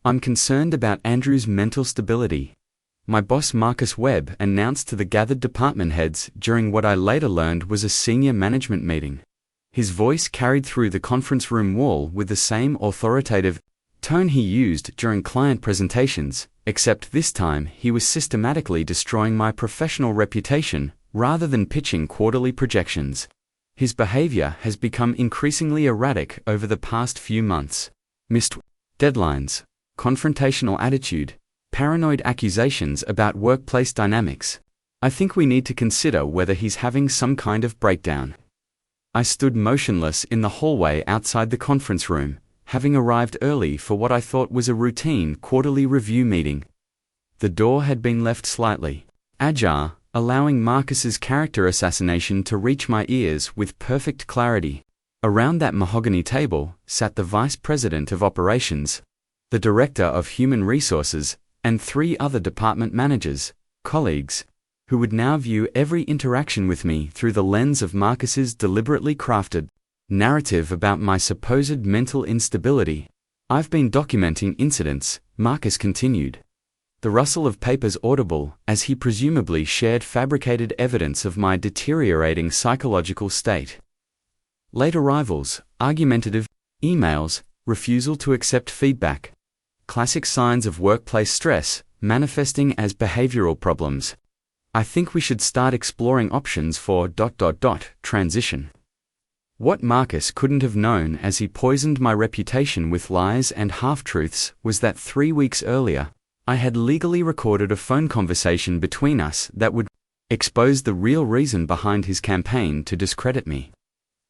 I'm concerned about Andrew's mental stability. My boss Marcus Webb announced to the gathered department heads during what I later learned was a senior management meeting. His voice carried through the conference room wall with the same authoritative tone he used during client presentations, except this time he was systematically destroying my professional reputation rather than pitching quarterly projections. His behavior has become increasingly erratic over the past few months. Missed deadlines, confrontational attitude, paranoid accusations about workplace dynamics. I think we need to consider whether he's having some kind of breakdown. I stood motionless in the hallway outside the conference room, having arrived early for what I thought was a routine quarterly review meeting. The door had been left slightly ajar, allowing Marcus's character assassination to reach my ears with perfect clarity. Around that mahogany table sat the Vice President of Operations, the Director of Human Resources, and 3 other department managers, colleagues, who would now view every interaction with me through the lens of Marcus's deliberately crafted narrative about my supposed mental instability. I've been documenting incidents, Marcus continued. The rustle of papers audible as he presumably shared fabricated evidence of my deteriorating psychological state. Late arrivals, argumentative, emails, refusal to accept feedback. Classic signs of workplace stress, manifesting as behavioral problems. I think we should start exploring options for ... transition. What Marcus couldn't have known as he poisoned my reputation with lies and half-truths was that 3 weeks earlier, I had legally recorded a phone conversation between us that would expose the real reason behind his campaign to discredit me.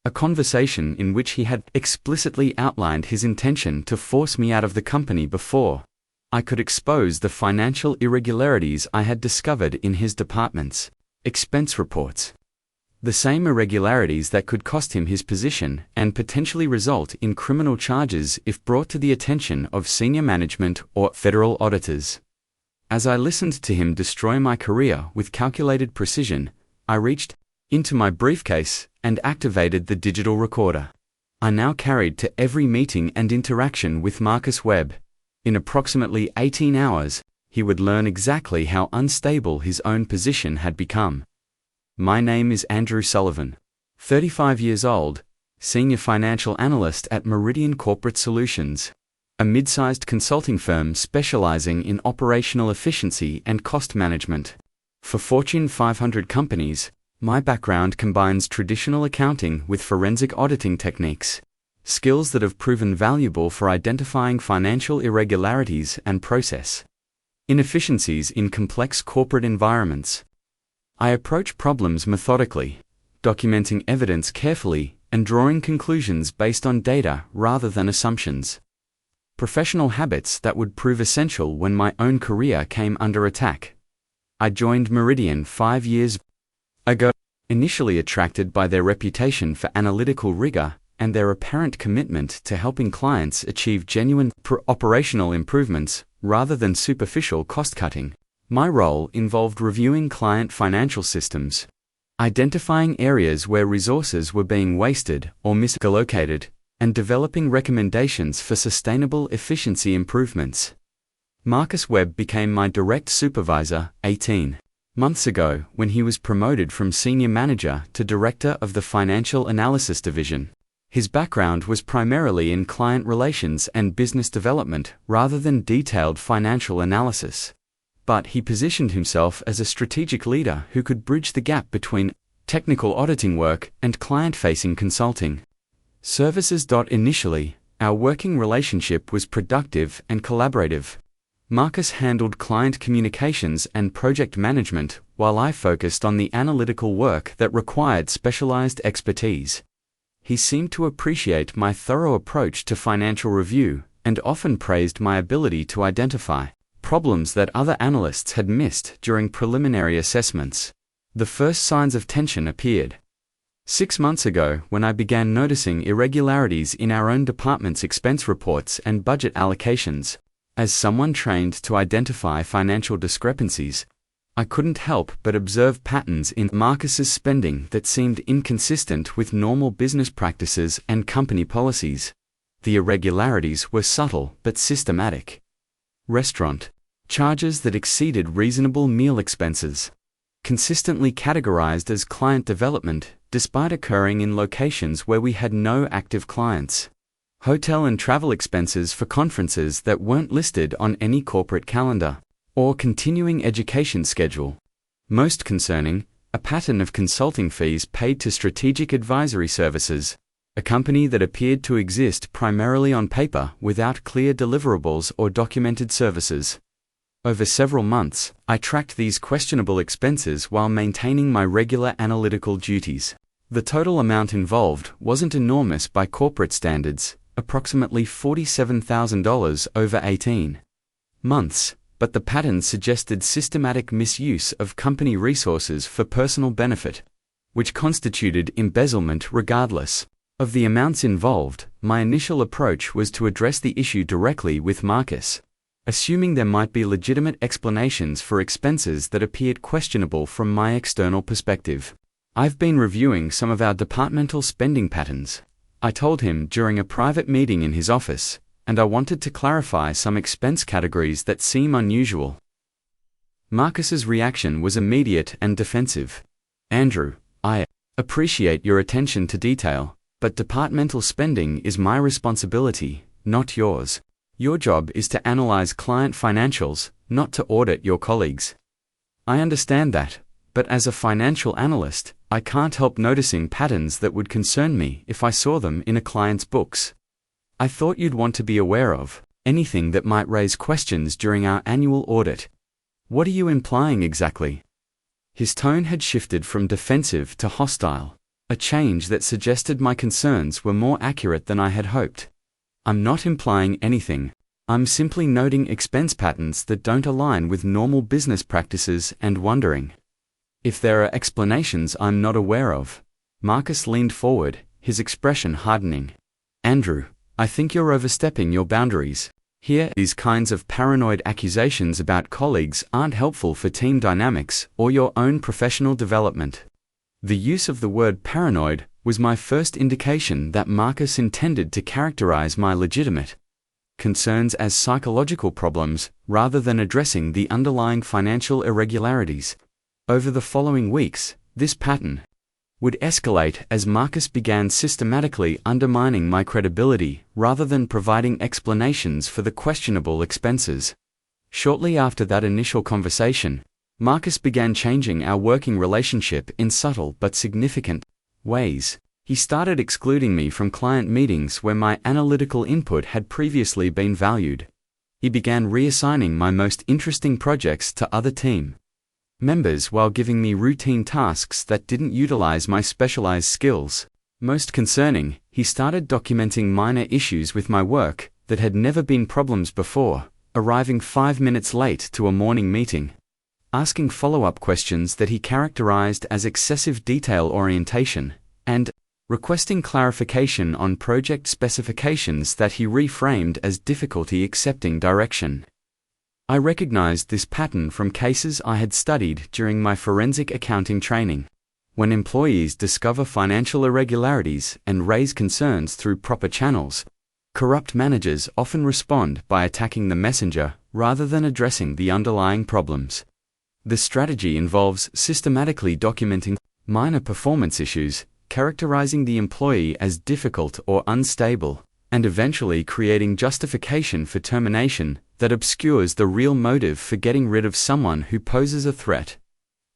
A conversation in which he had explicitly outlined his intention to force me out of the company before I could expose the financial irregularities I had discovered in his department's expense reports. The same irregularities that could cost him his position and potentially result in criminal charges if brought to the attention of senior management or federal auditors. As I listened to him destroy my career with calculated precision, I reached into my briefcase and activated the digital recorder. I now carried to every meeting and interaction with Marcus Webb. In approximately 18 hours, he would learn exactly how unstable his own position had become. My name is Andrew Sullivan, 35 years old, Senior Financial Analyst at Meridian Corporate Solutions, a mid-sized consulting firm specializing in operational efficiency and cost management. For Fortune 500 companies, my background combines traditional accounting with forensic auditing techniques, skills that have proven valuable for identifying financial irregularities and process inefficiencies in complex corporate environments. I approach problems methodically, documenting evidence carefully and drawing conclusions based on data rather than assumptions. Professional habits that would prove essential when my own career came under attack. I joined Meridian 5 years ago, initially attracted by their reputation for analytical rigor and their apparent commitment to helping clients achieve genuine operational improvements rather than superficial cost-cutting. My role involved reviewing client financial systems, identifying areas where resources were being wasted or misallocated, and developing recommendations for sustainable efficiency improvements. Marcus Webb became my direct supervisor 18 months ago when he was promoted from senior manager to director of the financial analysis division. His background was primarily in client relations and business development rather than detailed financial analysis. But he positioned himself as a strategic leader who could bridge the gap between technical auditing work and client-facing consulting services. Initially, our working relationship was productive and collaborative. Marcus handled client communications and project management while I focused on the analytical work that required specialized expertise. He seemed to appreciate my thorough approach to financial review and often praised my ability to identify problems that other analysts had missed during preliminary assessments. The first signs of tension appeared 6 months ago when I began noticing irregularities in our own department's expense reports and budget allocations. As someone trained to identify financial discrepancies, I couldn't help but observe patterns in Marcus's spending that seemed inconsistent with normal business practices and company policies. The irregularities were subtle but systematic. restaurant, charges that exceeded reasonable meal expenses, consistently categorized as client development despite occurring in locations where we had no active clients, hotel and travel expenses for conferences that weren't listed on any corporate calendar, or continuing education schedule. Most concerning, a pattern of consulting fees paid to strategic advisory services, a company that appeared to exist primarily on paper without clear deliverables or documented services. Over several months, I tracked these questionable expenses while maintaining my regular analytical duties. The total amount involved wasn't enormous by corporate standards, approximately $47,000 over 18 months, but the pattern suggested systematic misuse of company resources for personal benefit, which constituted embezzlement regardless of the amounts involved. My initial approach was to address the issue directly with Marcus, assuming there might be legitimate explanations for expenses that appeared questionable from my external perspective. "I've been reviewing some of our departmental spending patterns," I told him during a private meeting in his office, "and I wanted to clarify some expense categories that seem unusual." Marcus's reaction was immediate and defensive. "Andrew, I appreciate your attention to detail, but departmental spending is my responsibility, not yours. Your job is to analyze client financials, not to audit your colleagues." "I understand that, but as a financial analyst, I can't help noticing patterns that would concern me if I saw them in a client's books. I thought you'd want to be aware of anything that might raise questions during our annual audit." "What are you implying exactly?" His tone had shifted from defensive to hostile, a change that suggested my concerns were more accurate than I had hoped. "I'm not implying anything. I'm simply noting expense patterns that don't align with normal business practices and wondering if there are explanations I'm not aware of." Marcus leaned forward, his expression hardening. "Andrew, I think you're overstepping your boundaries here. These kinds of paranoid accusations about colleagues aren't helpful for team dynamics or your own professional development." The use of the word paranoid was my first indication that Marcus intended to characterize my legitimate concerns as psychological problems rather than addressing the underlying financial irregularities. Over the following weeks, this pattern would escalate as Marcus began systematically undermining my credibility rather than providing explanations for the questionable expenses. Shortly after that initial conversation, Marcus began changing our working relationship in subtle but significant ways. He started excluding me from client meetings where my analytical input had previously been valued. He began reassigning my most interesting projects to other team members while giving me routine tasks that didn't utilize my specialized skills. Most concerning, he started documenting minor issues with my work that had never been problems before, arriving 5 minutes late to a morning meeting, asking follow-up questions that he characterized as excessive detail orientation, and requesting clarification on project specifications that he reframed as difficulty accepting direction. I recognized this pattern from cases I had studied during my forensic accounting training. When employees discover financial irregularities and raise concerns through proper channels, corrupt managers often respond by attacking the messenger rather than addressing the underlying problems. The strategy involves systematically documenting minor performance issues, characterizing the employee as difficult or unstable, and eventually creating justification for termination that obscures the real motive for getting rid of someone who poses a threat.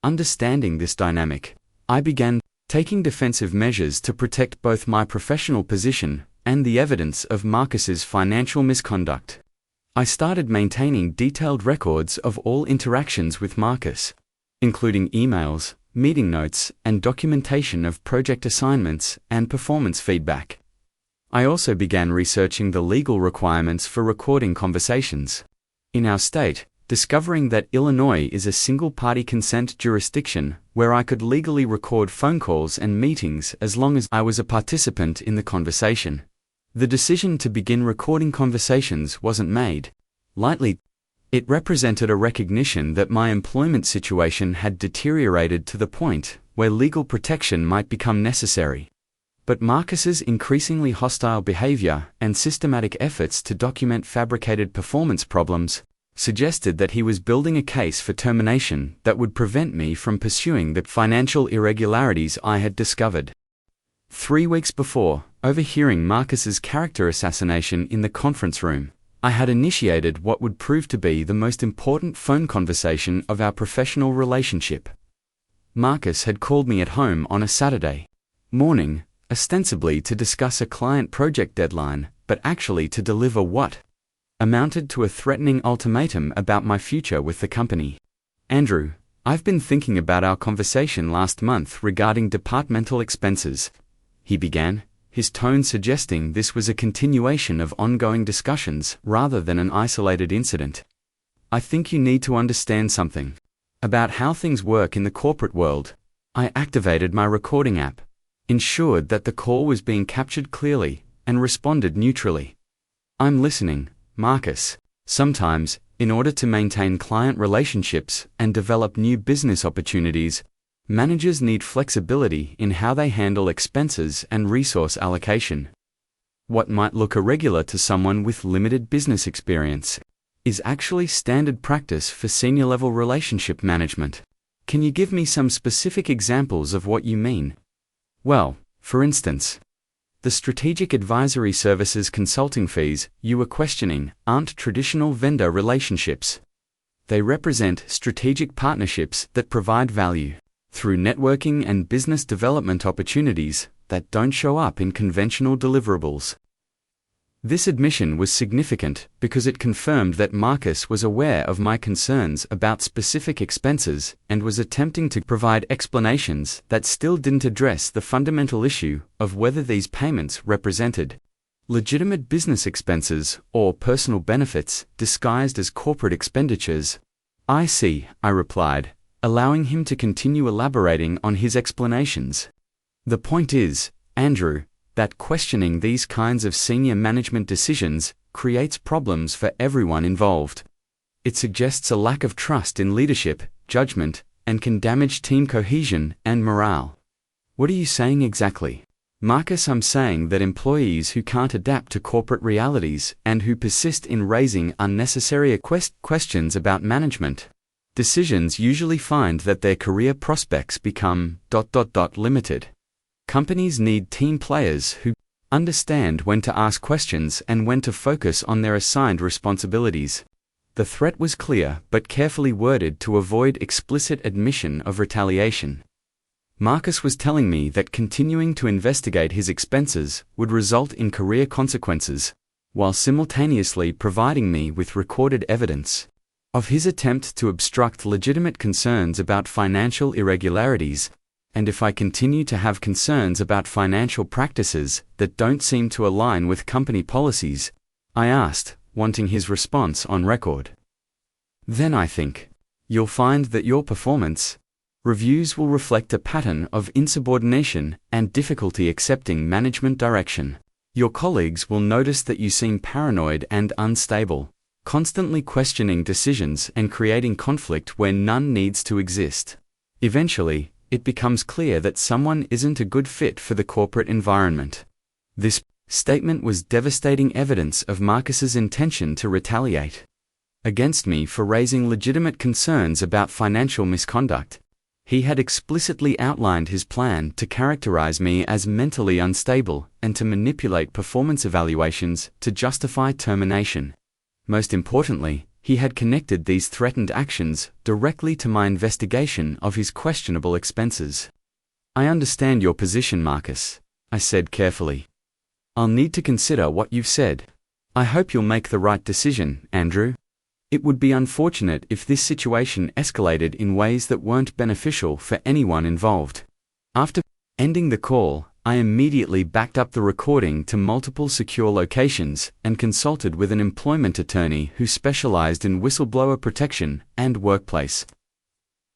Understanding this dynamic, I began taking defensive measures to protect both my professional position and the evidence of Marcus's financial misconduct. I started maintaining detailed records of all interactions with Marcus, including emails, meeting notes, and documentation of project assignments and performance feedback. I also began researching the legal requirements for recording conversations. In our state, discovering that Illinois is a single-party consent jurisdiction where I could legally record phone calls and meetings as long as I was a participant in the conversation. The decision to begin recording conversations wasn't made lightly. It represented a recognition that my employment situation had deteriorated to the point where legal protection might become necessary. But Marcus's increasingly hostile behavior and systematic efforts to document fabricated performance problems suggested that he was building a case for termination that would prevent me from pursuing the financial irregularities I had discovered. 3 weeks before, overhearing Marcus's character assassination in the conference room, I had initiated what would prove to be the most important phone conversation of our professional relationship. Marcus had called me at home on a Saturday morning, ostensibly to discuss a client project deadline, but actually to deliver what amounted to a threatening ultimatum about my future with the company. "Andrew, I've been thinking about our conversation last month regarding departmental expenses," he began, his tone suggesting this was a continuation of ongoing discussions rather than an isolated incident. "I think you need to understand something about how things work in the corporate world." I activated my recording app, ensured that the call was being captured clearly, and responded neutrally. "I'm listening, Marcus. Sometimes, in order to maintain client relationships and develop new business opportunities, managers need flexibility in how they handle expenses and resource allocation. What might look irregular to someone with limited business experience is actually standard practice for senior-level relationship management. Can you give me some specific examples of what you mean?" "Well, for instance, the strategic advisory services consulting fees you were questioning aren't traditional vendor relationships. They represent strategic partnerships that provide value through networking and business development opportunities that don't show up in conventional deliverables." This admission was significant because it confirmed that Marcus was aware of my concerns about specific expenses and was attempting to provide explanations that still didn't address the fundamental issue of whether these payments represented legitimate business expenses or personal benefits disguised as corporate expenditures. "I see," I replied, allowing him to continue elaborating on his explanations. "The point is, Andrew, that questioning these kinds of senior management decisions creates problems for everyone involved. It suggests a lack of trust in leadership, judgment, and can damage team cohesion and morale." "What are you saying exactly?" "Marcus, I'm saying that employees who can't adapt to corporate realities and who persist in raising unnecessary questions about management decisions usually find that their career prospects become ... limited. Companies need team players who understand when to ask questions and when to focus on their assigned responsibilities." The threat was clear but carefully worded to avoid explicit admission of retaliation. Marcus was telling me that continuing to investigate his expenses would result in career consequences, while simultaneously providing me with recorded evidence of his attempt to obstruct legitimate concerns about financial irregularities. And if I continue to have concerns about financial practices that don't seem to align with company policies, I asked, wanting his response on record, "then I think you'll find that your performance reviews will reflect a pattern of insubordination and difficulty accepting management direction. Your colleagues will notice that you seem paranoid and unstable, constantly questioning decisions and creating conflict where none needs to exist. Eventually, it becomes clear that someone isn't a good fit for the corporate environment." This statement was devastating evidence of Marcus's intention to retaliate against me for raising legitimate concerns about financial misconduct. He had explicitly outlined his plan to characterize me as mentally unstable and to manipulate performance evaluations to justify termination. Most importantly, he had connected these threatened actions directly to my investigation of his questionable expenses. "I understand your position, Marcus," I said carefully. "I'll need to consider what you've said. I hope you'll make the right decision, Andrew. It would be unfortunate if this situation escalated in ways that weren't beneficial for anyone involved." After ending the call, I immediately backed up the recording to multiple secure locations and consulted with an employment attorney who specialized in whistleblower protection and workplace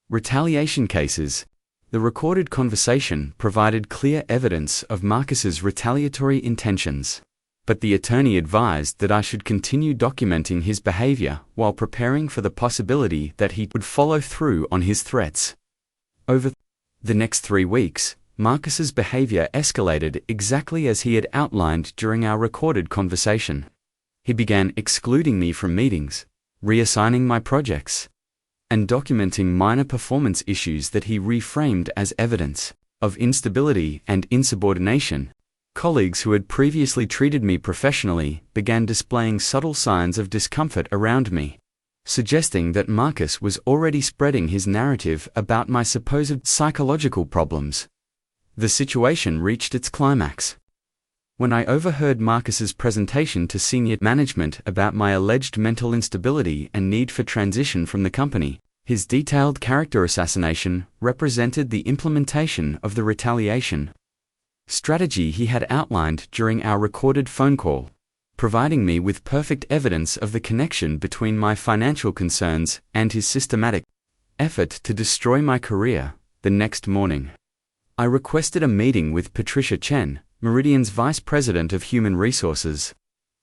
retaliation cases. The recorded conversation provided clear evidence of Marcus's retaliatory intentions, but the attorney advised that I should continue documenting his behavior while preparing for the possibility that he would follow through on his threats. Over the next 3 weeks, Marcus's behavior escalated exactly as he had outlined during our recorded conversation. He began excluding me from meetings, reassigning my projects, and documenting minor performance issues that he reframed as evidence of instability and insubordination. Colleagues who had previously treated me professionally began displaying subtle signs of discomfort around me, suggesting that Marcus was already spreading his narrative about my supposed psychological problems. The situation reached its climax when I overheard Marcus's presentation to senior management about my alleged mental instability and need for transition from the company. His detailed character assassination represented the implementation of the retaliation strategy he had outlined during our recorded phone call, providing me with perfect evidence of the connection between my financial concerns and his systematic effort to destroy my career. The next morning, I requested a meeting with Patricia Chen, Meridian's Vice President of Human Resources,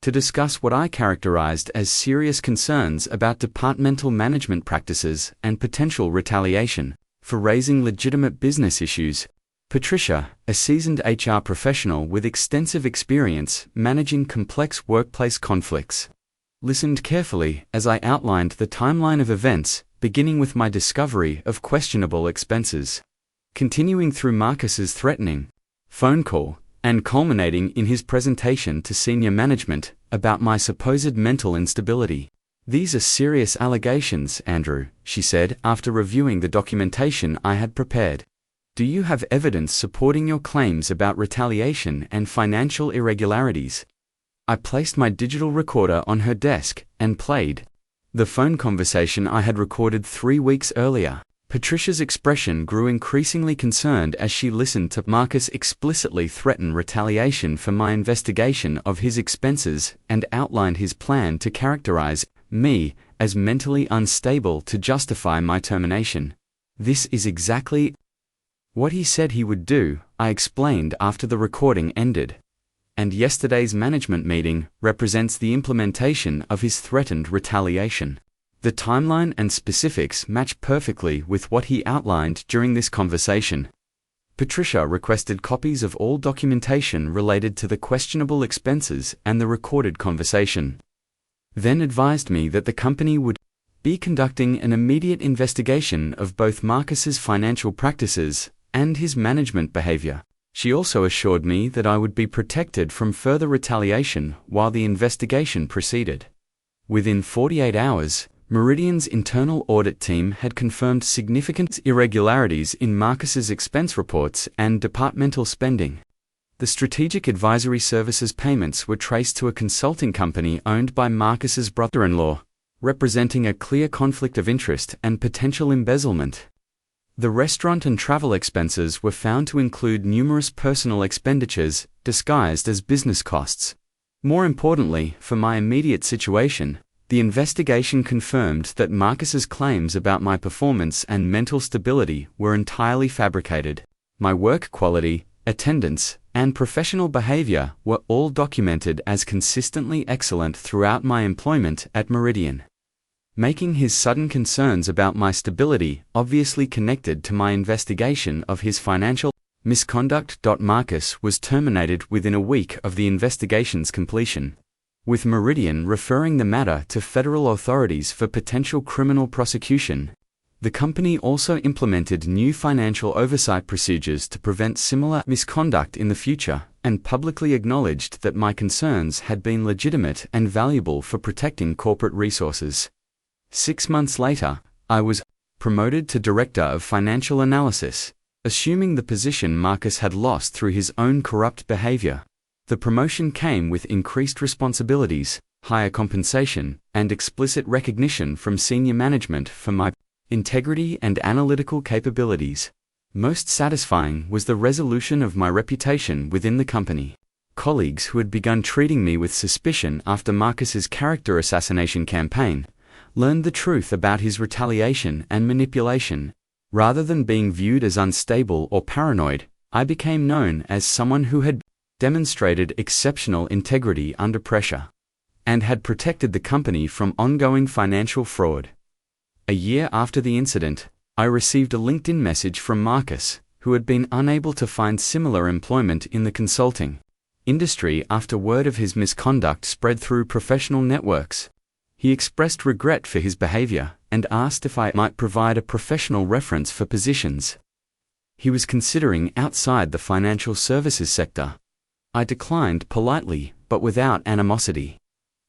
to discuss what I characterized as serious concerns about departmental management practices and potential retaliation for raising legitimate business issues. Patricia, a seasoned HR professional with extensive experience managing complex workplace conflicts, listened carefully as I outlined the timeline of events, beginning with my discovery of questionable expenses, continuing through Marcus's threatening phone call, and culminating in his presentation to senior management about my supposed mental instability. "These are serious allegations, Andrew," she said after reviewing the documentation I had prepared. "Do you have evidence supporting your claims about retaliation and financial irregularities?" I placed my digital recorder on her desk and played the phone conversation I had recorded 3 weeks earlier. Patricia's expression grew increasingly concerned as she listened to Marcus explicitly threaten retaliation for my investigation of his expenses and outlined his plan to characterize me as mentally unstable to justify my termination. "This is exactly what he said he would do," I explained after the recording ended. "And yesterday's management meeting represents the implementation of his threatened retaliation." The timeline and specifics match perfectly with what he outlined during this conversation. Patricia requested copies of all documentation related to the questionable expenses and the recorded conversation, then advised me that the company would be conducting an immediate investigation of both Marcus's financial practices and his management behavior. She also assured me that I would be protected from further retaliation while the investigation proceeded. Within 48 hours, Meridian's internal audit team had confirmed significant irregularities in Marcus's expense reports and departmental spending. The strategic advisory services payments were traced to a consulting company owned by Marcus's brother-in-law, representing a clear conflict of interest and potential embezzlement. The restaurant and travel expenses were found to include numerous personal expenditures disguised as business costs. More importantly, for my immediate situation, the investigation confirmed that Marcus's claims about my performance and mental stability were entirely fabricated. My work quality, attendance, and professional behavior were all documented as consistently excellent throughout my employment at Meridian, making his sudden concerns about my stability obviously connected to my investigation of his financial misconduct. Marcus was terminated within a week of the investigation's completion, with Meridian referring the matter to federal authorities for potential criminal prosecution. The company also implemented new financial oversight procedures to prevent similar misconduct in the future, and publicly acknowledged that my concerns had been legitimate and valuable for protecting corporate resources. 6 months later, I was promoted to Director of Financial Analysis, assuming the position Marcus had lost through his own corrupt behavior. The promotion came with increased responsibilities, higher compensation, and explicit recognition from senior management for my integrity and analytical capabilities. Most satisfying was the resolution of my reputation within the company. Colleagues who had begun treating me with suspicion after Marcus's character assassination campaign learned the truth about his retaliation and manipulation. Rather than being viewed as unstable or paranoid, I became known as someone who had demonstrated exceptional integrity under pressure and had protected the company from ongoing financial fraud. A year after the incident, I received a LinkedIn message from Marcus, who had been unable to find similar employment in the consulting industry after word of his misconduct spread through professional networks. He expressed regret for his behavior and asked if I might provide a professional reference for positions he was considering outside the financial services sector. I declined politely, but without animosity,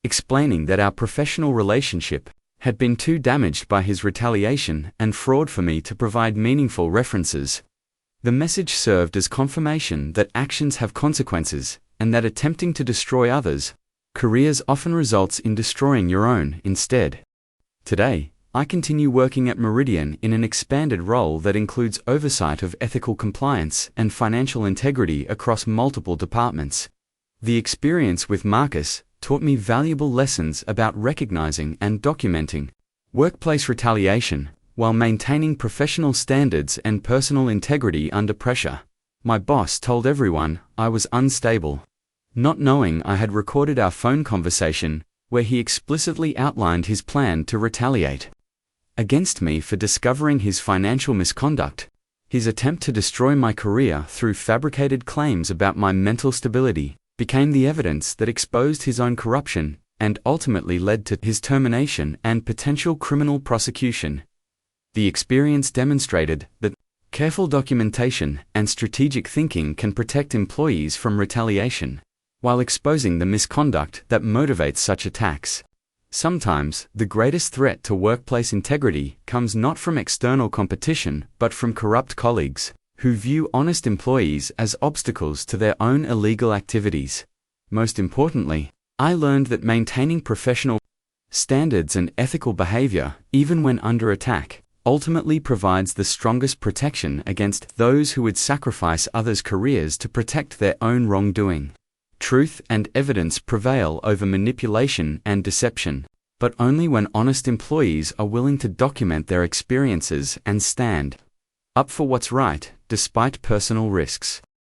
explaining that our professional relationship had been too damaged by his retaliation and fraud for me to provide meaningful references. The message served as confirmation that actions have consequences, and that attempting to destroy others' careers often results in destroying your own instead. Today, I continue working at Meridian in an expanded role that includes oversight of ethical compliance and financial integrity across multiple departments. The experience with Marcus taught me valuable lessons about recognizing and documenting workplace retaliation while maintaining professional standards and personal integrity under pressure. My boss told everyone I was unstable, not knowing I had recorded our phone conversation where he explicitly outlined his plan to retaliate against me for discovering his financial misconduct. His attempt to destroy my career through fabricated claims about my mental stability became the evidence that exposed his own corruption and ultimately led to his termination and potential criminal prosecution. The experience demonstrated that careful documentation and strategic thinking can protect employees from retaliation, while exposing the misconduct that motivates such attacks. Sometimes, the greatest threat to workplace integrity comes not from external competition but from corrupt colleagues who view honest employees as obstacles to their own illegal activities. Most importantly, I learned that maintaining professional standards and ethical behavior, even when under attack, ultimately provides the strongest protection against those who would sacrifice others' careers to protect their own wrongdoing. Truth and evidence prevail over manipulation and deception, but only when honest employees are willing to document their experiences and stand up for what's right, despite personal risks.